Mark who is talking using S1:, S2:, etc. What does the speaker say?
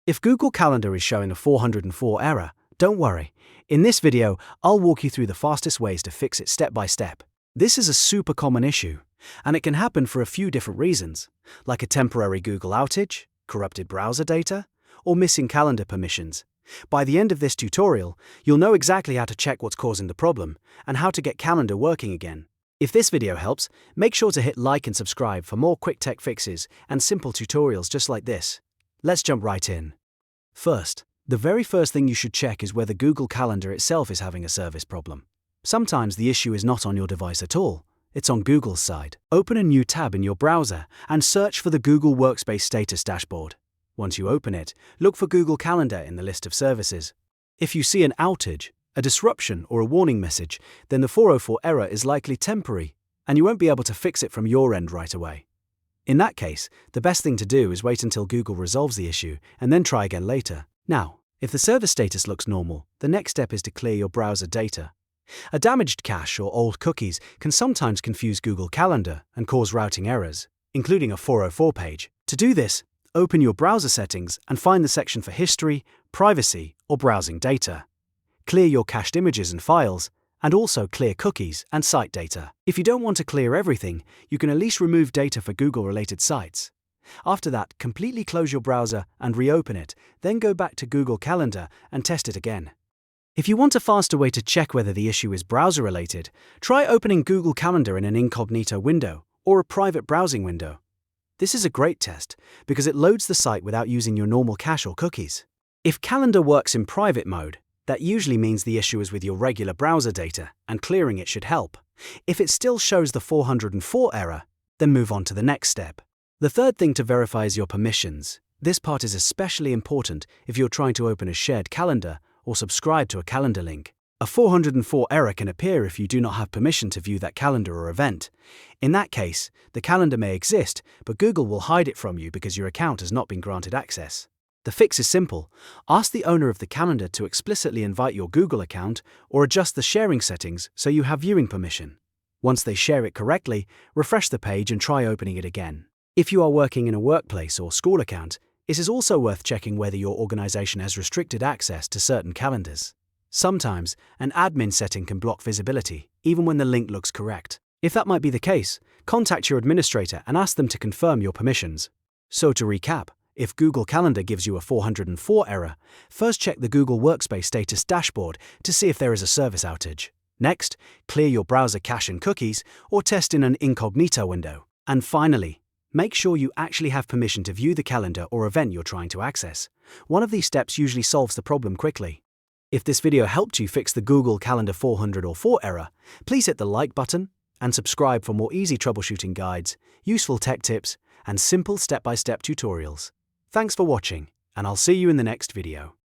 S1: If Google Calendar is showing a 404 error, don't worry. In this video, I'll walk you through the fastest ways to fix it step by step. This is a super common issue, and it can happen for a few different reasons, like a temporary Google outage, corrupted browser data, or missing calendar permissions. By the end of this tutorial, you'll know exactly how to check what's causing the problem and how to get Calendar working again. If this video helps, make sure to hit like and subscribe for more quick tech fixes and simple tutorials just like this. Let's jump right in. First, the very first thing you should check is whether Google Calendar itself is having a service problem. Sometimes the issue is not on your device at all, it's on Google's side. Open a new tab in your browser and search for the Google Workspace status dashboard. Once you open it, look for Google Calendar in the list of services. If you see an outage, a disruption, or a warning message, then the 404 error is likely temporary, and you won't be able to fix it from your end right away. In that case, the best thing to do is wait until Google resolves the issue and then try again later. Now, if the server status looks normal, the next step is to clear your browser data. A damaged cache or old cookies can sometimes confuse Google Calendar and cause routing errors, including a 404 page. To do this, open your browser settings and find the section for History, Privacy, or Browsing Data. Clear your cached images and files, and also clear cookies and site data. If you don't want to clear everything, you can at least remove data for Google-related sites. After that, completely close your browser and reopen it, then go back to Google Calendar and test it again. If you want a faster way to check whether the issue is browser-related, try opening Google Calendar in an Incognito window or a private browsing window. This is a great test because it loads the site without using your normal cache or cookies. If Calendar works in private mode, that usually means the issue is with your regular browser data, and clearing it should help. If it still shows the 404 error, then move on to the next step. The third thing to verify is your permissions. This part is especially important if you're trying to open a shared calendar or subscribe to a calendar link. A 404 error can appear if you do not have permission to view that calendar or event. In that case, the calendar may exist, but Google will hide it from you because your account has not been granted access. The fix is simple. Ask the owner of the calendar to explicitly invite your Google account or adjust the sharing settings so you have viewing permission. Once they share it correctly, refresh the page and try opening it again. If you are working in a workplace or school account, it is also worth checking whether your organization has restricted access to certain calendars. Sometimes, an admin setting can block visibility, even when the link looks correct. If that might be the case, contact your administrator and ask them to confirm your permissions. So to recap, if Google Calendar gives you a 404 error, first check the Google Workspace status dashboard to see if there is a service outage. Next, clear your browser cache and cookies or test in an Incognito window. And finally, make sure you actually have permission to view the calendar or event you're trying to access. One of these steps usually solves the problem quickly. If this video helped you fix the Google Calendar 404 error, please hit the like button and subscribe for more easy troubleshooting guides, useful tech tips, and simple step-by-step tutorials. Thanks for watching, and I'll see you in the next video.